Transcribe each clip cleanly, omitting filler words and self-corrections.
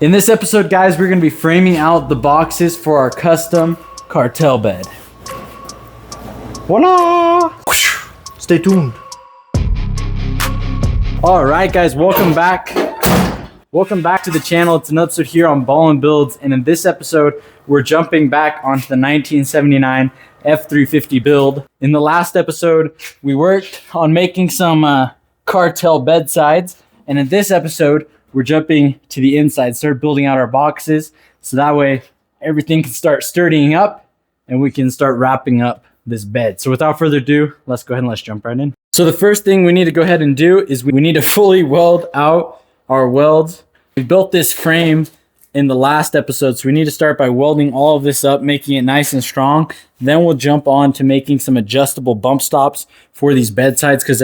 In this episode, guys, we're going to be framing out the boxes for our custom cartel bed. Voila! Stay tuned. All right, guys, welcome back. Welcome back to the channel. It's another episode here on Ballin Builds, and in this episode, we're jumping back onto the 1979 F350 build. In the last episode, we worked on making some cartel bedsides, and in this episode, we're jumping to the inside, start building out our boxes, so that way everything can start sturdying up and we can start wrapping up this bed. So without further ado, let's go ahead and let's jump right in. So the first thing we need to go ahead and do is we need to fully weld out our welds. We built this frame in the last episode, so we need to start by welding all of this up, making it nice and strong. Then we'll jump on to making some adjustable bump stops for these bedsides, because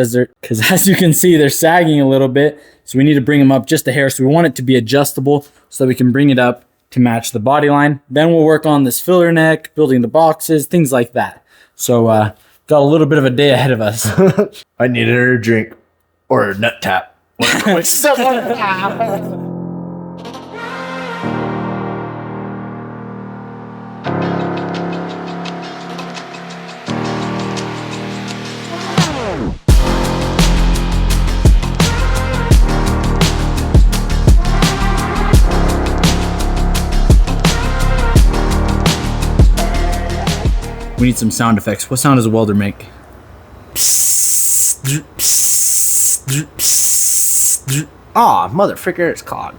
as you can see, they're sagging a little bit. So we need to bring them up just a hair. So we want it to be adjustable so that we can bring it up to match the body line. Then we'll work on this filler neck, building the boxes, things like that. So got a little bit of a day ahead of us. I needed a drink or a nut tap. We need some sound effects. What sound does a welder make? Ah, motherfucker, it's caught.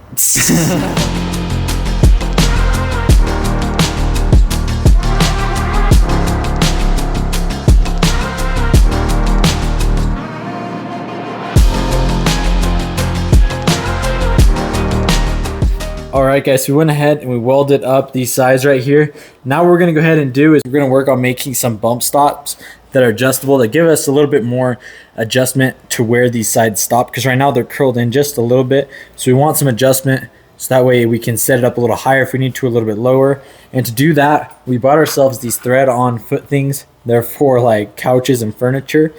All right, guys, so we went ahead and we welded up these sides right here. Now what we're gonna go ahead and do is we're gonna work on making some bump stops that are adjustable, that give us a little bit more adjustment to where these sides stop, because right now they're curled in just a little bit. So we want some adjustment, so that way we can set it up a little higher if we need to, a little bit lower. And to do that, we bought ourselves these thread on foot things. They're for like couches and furniture.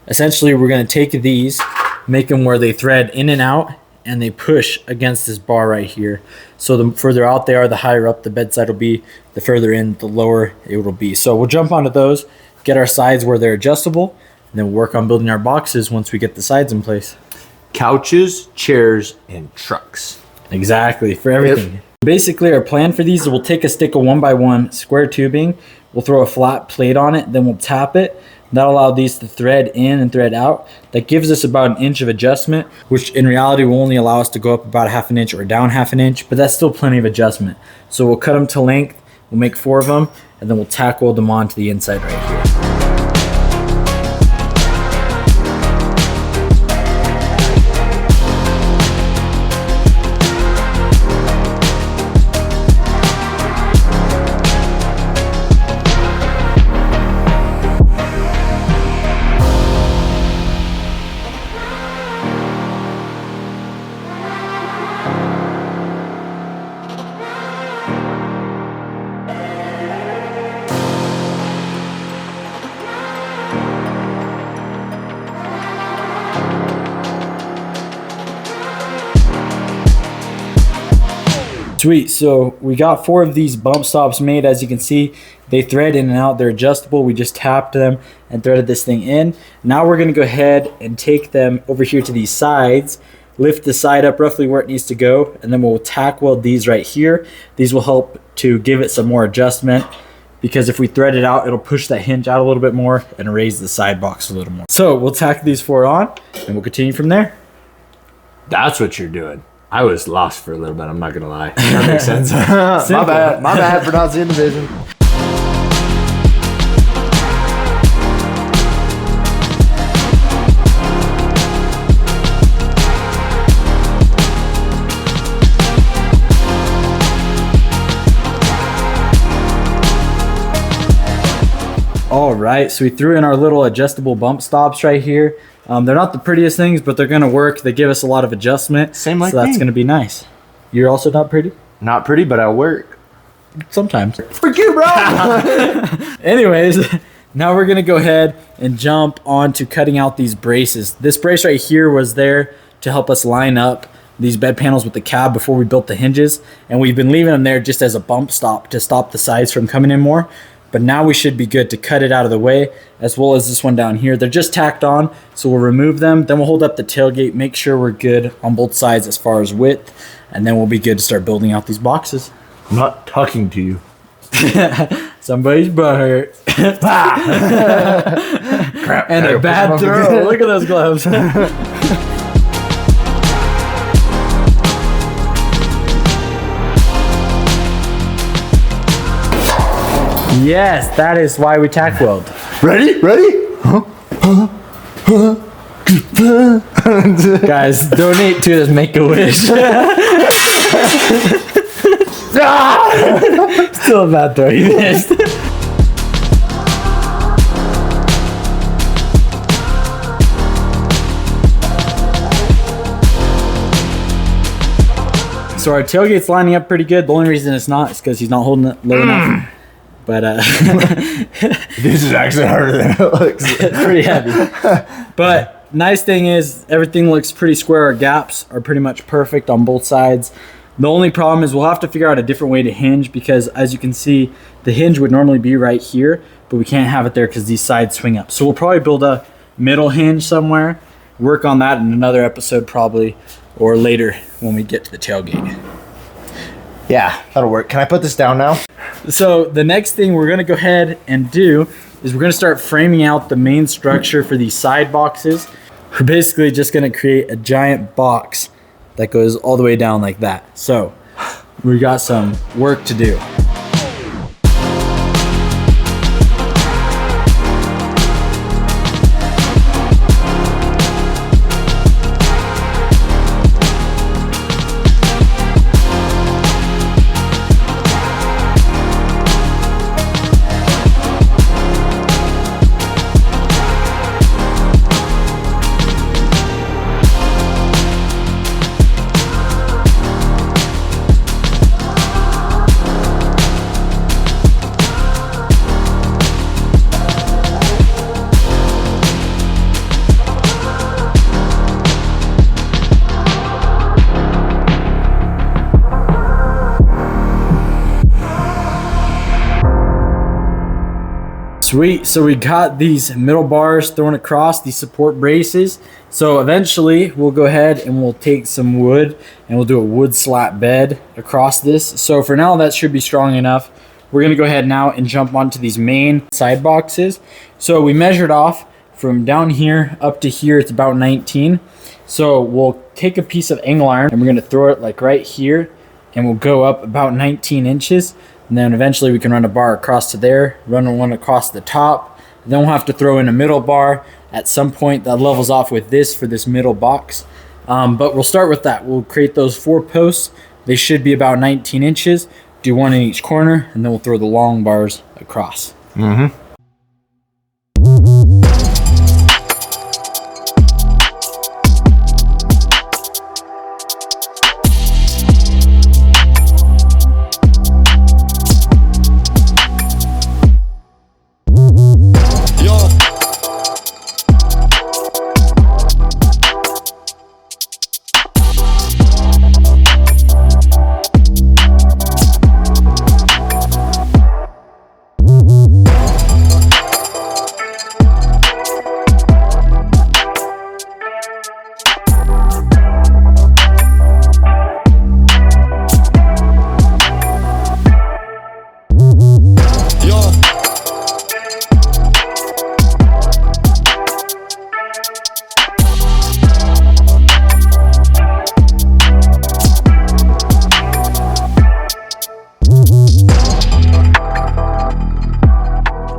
Essentially, we're gonna take these, make them where they thread in and out, and they push against this bar right here. So the further out they are, the higher up the bedside will be. The further in, the lower it will be. So we'll jump onto those, get our sides where they're adjustable, and then we'll work on building our boxes once we get the sides in place. Couches, chairs, and trucks. Exactly, for everything. Yep. Basically, our plan for these is we'll take a stick of 1x1 square tubing, we'll throw a flat plate on it, then we'll tap it. That'll allow these to thread in and thread out. That gives us about 1 inch of adjustment, which in reality will only allow us to go up about 1/2 inch or down 1/2 inch, but that's still plenty of adjustment. So we'll cut them to length, we'll make 4 of them, and then we'll tack weld them onto the inside right here. Sweet, so we got 4 of these bump stops made. As you can see, they thread in and out, they're adjustable. We just tapped them and threaded this thing in. Now we're gonna go ahead and take them over here to these sides, lift the side up roughly where it needs to go, and then we'll tack weld these right here. These will help to give it some more adjustment, because if we thread it out, it'll push that hinge out a little bit more and raise the side box a little more. So we'll tack these 4 on and we'll continue from there. That's what you're doing. I was lost for a little bit, I'm not gonna lie. That makes sense. My bad for not seeing the vision. All right, so we threw in our little adjustable bump stops right here. They're not the prettiest things, but they're gonna work. They give us a lot of adjustment. Same like so that's gonna be nice. You're also not pretty? Not pretty, but I work. Sometimes. Frick you, bro! Anyways, now we're gonna go ahead and jump on to cutting out these braces. This brace right here was there to help us line up these bed panels with the cab before we built the hinges, and we've been leaving them there just as a bump stop to stop the sides from coming in more. But now we should be good to cut it out of the way, as well as this one down here. They're just tacked on, so we'll remove them. Then we'll hold up the tailgate, make sure we're good on both sides as far as width, and then we'll be good to start building out these boxes. I'm not talking to you. Somebody's butt hurt. Crap. And a bad throw. Look at those gloves. Yes, that is why we tack weld. Ready? Guys, donate to this Make-A-Wish. Still a bad throw, you missed. So our tailgate's lining up pretty good. The only reason it's not is because he's not holding it low enough. But this is actually harder than it looks. It's pretty heavy. But nice thing is everything looks pretty square. Our gaps are pretty much perfect on both sides. The only problem is we'll have to figure out a different way to hinge, because as you can see, the hinge would normally be right here, but we can't have it there because these sides swing up. So we'll probably build a middle hinge somewhere, work on that in another episode probably, or later when we get to the tailgate. Yeah, that'll work. Can I put this down now? So the next thing we're gonna go ahead and do is we're gonna start framing out the main structure for these side boxes. We're basically just gonna create a giant box that goes all the way down like that. So we got some work to do. Sweet, so we got these middle bars thrown across, these support braces. So eventually we'll go ahead and we'll take some wood and we'll do a wood slat bed across this. So for now that should be strong enough. We're gonna go ahead now and jump onto these main side boxes. So we measured off from down here up to here, it's about 19. So we'll take a piece of angle iron and we're gonna throw it like right here, and we'll go up about 19 inches. And then eventually we can run a bar across to there, run one across the top. Then we'll have to throw in a middle bar at some point that levels off with this for this middle box. But we'll start with that. We'll create those 4 posts. They should be about 19 inches. Do one in each corner, and then we'll throw the long bars across. Mm-hmm.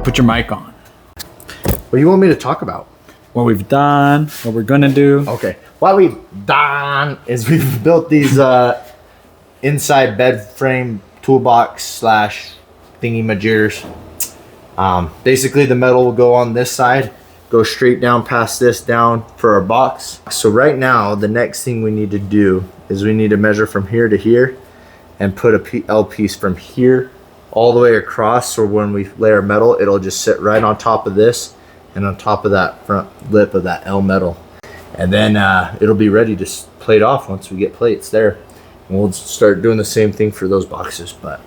Put your mic on. What do you want me to talk about? What we've done, what we're gonna do. Okay. What we've done is we've built these inside bed frame toolbox slash thingy majiggers. Basically the metal will go on this side, go straight down past this down for our box. So right now the next thing we need to do is we need to measure from here to here and put a L piece from here all the way across, so when we lay our metal it'll just sit right on top of this and on top of that front lip of that L metal, and then it'll be ready to plate off once we get plates there. And we'll start doing the same thing for those boxes. But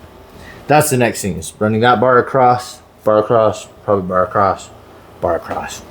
that's the next thing, is running that bar across, probably bar across, bar across.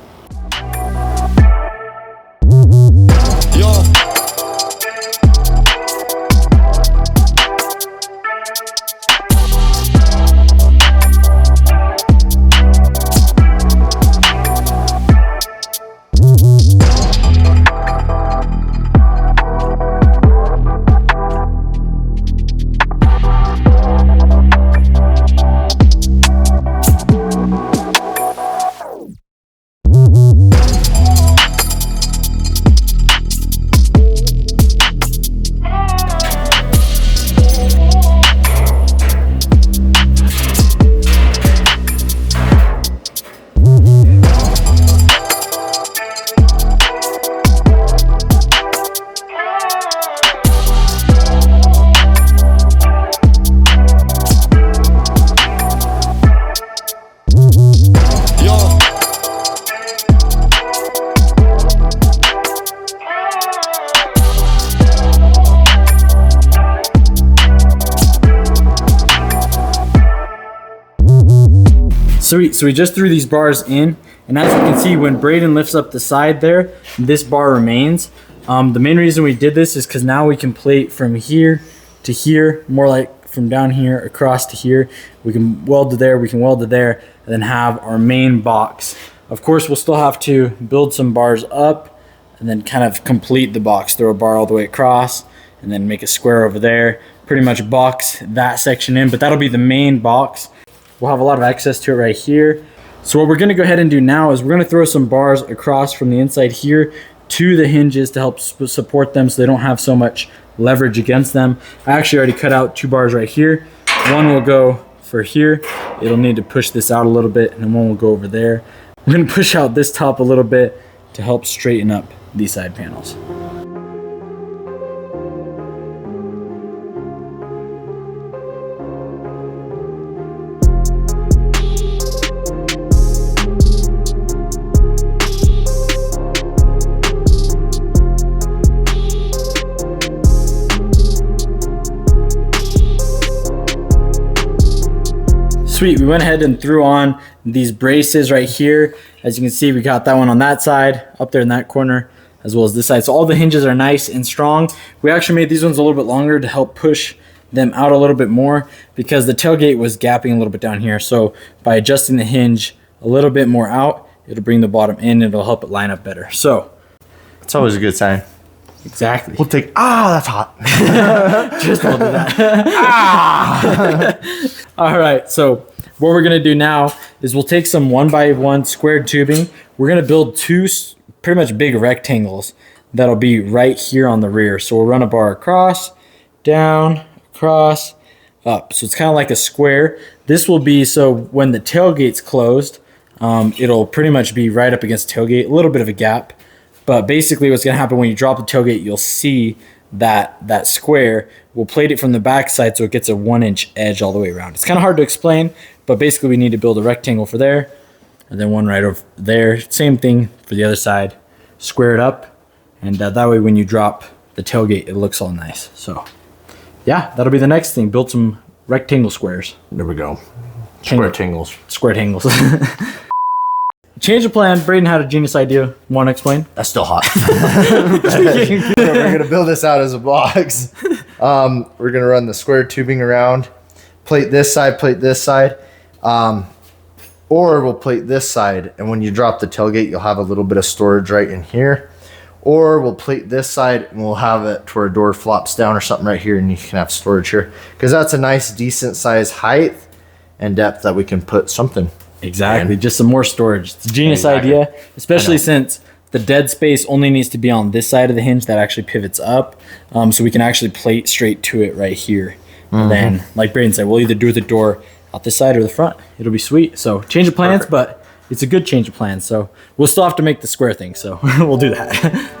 So we just threw these bars in, and as you can see, when Braden lifts up the side there, this bar remains. The main reason we did this is because now we can plate from here to here, more like from down here across to here. We can weld to there, we can weld to there, and then have our main box. Of course, we'll still have to build some bars up and then kind of complete the box, throw a bar all the way across, and then make a square over there. Pretty much box that section in, but that'll be the main box. We'll have a lot of access to it right here. So what we're gonna go ahead and do now is we're gonna throw some bars across from the inside here to the hinges to help support them so they don't have so much leverage against them. I actually already cut out 2 bars right here. One will go for here. It'll need to push this out a little bit, and then one will go over there. We're gonna push out this top a little bit to help straighten up these side panels. Sweet, we went ahead and threw on these braces right here. As you can see, we got that one on that side, up there in that corner, as well as this side. So all the hinges are nice and strong. We actually made these ones a little bit longer to help push them out a little bit more because the tailgate was gapping a little bit down here. So by adjusting the hinge a little bit more out, it'll bring the bottom in and it'll help it line up better. So it's always a good sign. Exactly. We'll take, that's hot. Just we'll do that. All right, so what we're gonna do now is we'll take some 1x1 squared tubing. We're gonna build 2 pretty much big rectangles that'll be right here on the rear. So we'll run a bar across, down, across, up. So it's kind of like a square. This will be, so when the tailgate's closed, it'll pretty much be right up against the tailgate, a little bit of a gap. But basically what's gonna happen when you drop the tailgate, you'll see that square. We'll plate it from the back side so it gets a 1-inch edge all the way around. It's kind of hard to explain, but basically we need to build a rectangle for there, and then one right over there. Same thing for the other side. Square it up, and that way when you drop the tailgate, it looks all nice. So yeah, that'll be the next thing. Build some rectangle squares. There we go. Square tangles. Square tangles. Change of plan. Braden had a genius idea. Want to explain? That's still hot. We're gonna build this out as a box. We're gonna run the square tubing around, plate this side, or we'll plate this side, and when you drop the tailgate, you'll have a little bit of storage right in here. Or we'll plate this side and we'll have it to where a door flops down or something right here, and you can have storage here, because that's a nice decent size height and depth that we can put something. Exactly, just some more storage. It's a genius idea, especially since the dead space only needs to be on this side of the hinge that actually pivots up. So we can actually plate straight to it right here. And then, like Braden said, we'll either do the door out this side or the front. It'll be sweet. So change of plans, but it's a good change of plans. So we'll still have to make the square thing, so we'll do that.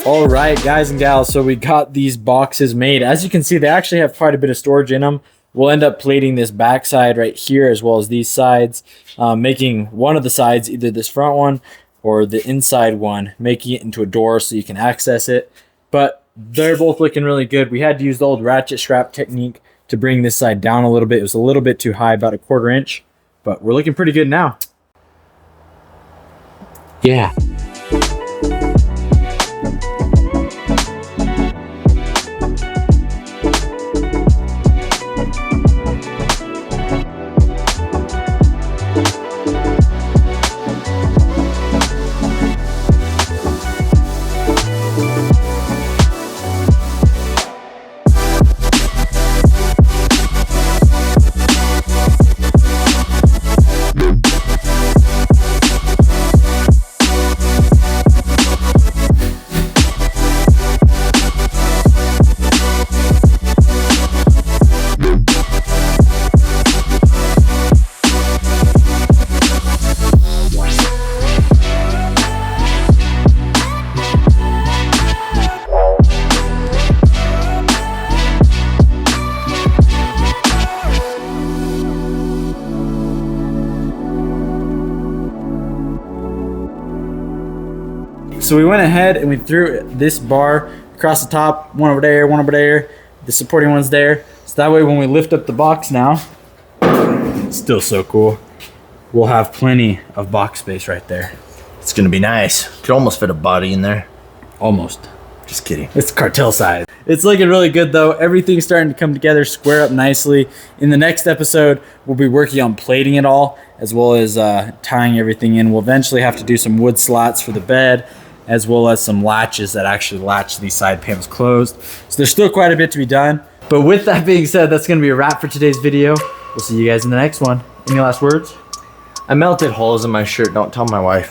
All right, guys and gals, so we got these boxes made. As you can see, they actually have quite a bit of storage in them. We'll end up plating this back side right here as well as these sides, making one of the sides, either this front one or the inside one, making it into a door so you can access it. But they're both looking really good. We had to use the old ratchet strap technique to bring this side down a little bit. It was a little bit too high, about a 1/4 inch, but we're looking pretty good now. Yeah. So we went ahead and we threw this bar across the top, one over there, one over there. The supporting one's there. So that way when we lift up the box now, it's still so cool. We'll have plenty of box space right there. It's gonna be nice. Could almost fit a body in there. Almost. Just kidding. It's cartel size. It's looking really good though. Everything's starting to come together, square up nicely. In the next episode, we'll be working on plating it all, as well as tying everything in. We'll eventually have to do some wood slats for the bed, as well as some latches that actually latch these side panels closed. So there's still quite a bit to be done. But with that being said, that's gonna be a wrap for today's video. We'll see you guys in the next one. Any last words? I melted holes in my shirt. Don't tell my wife.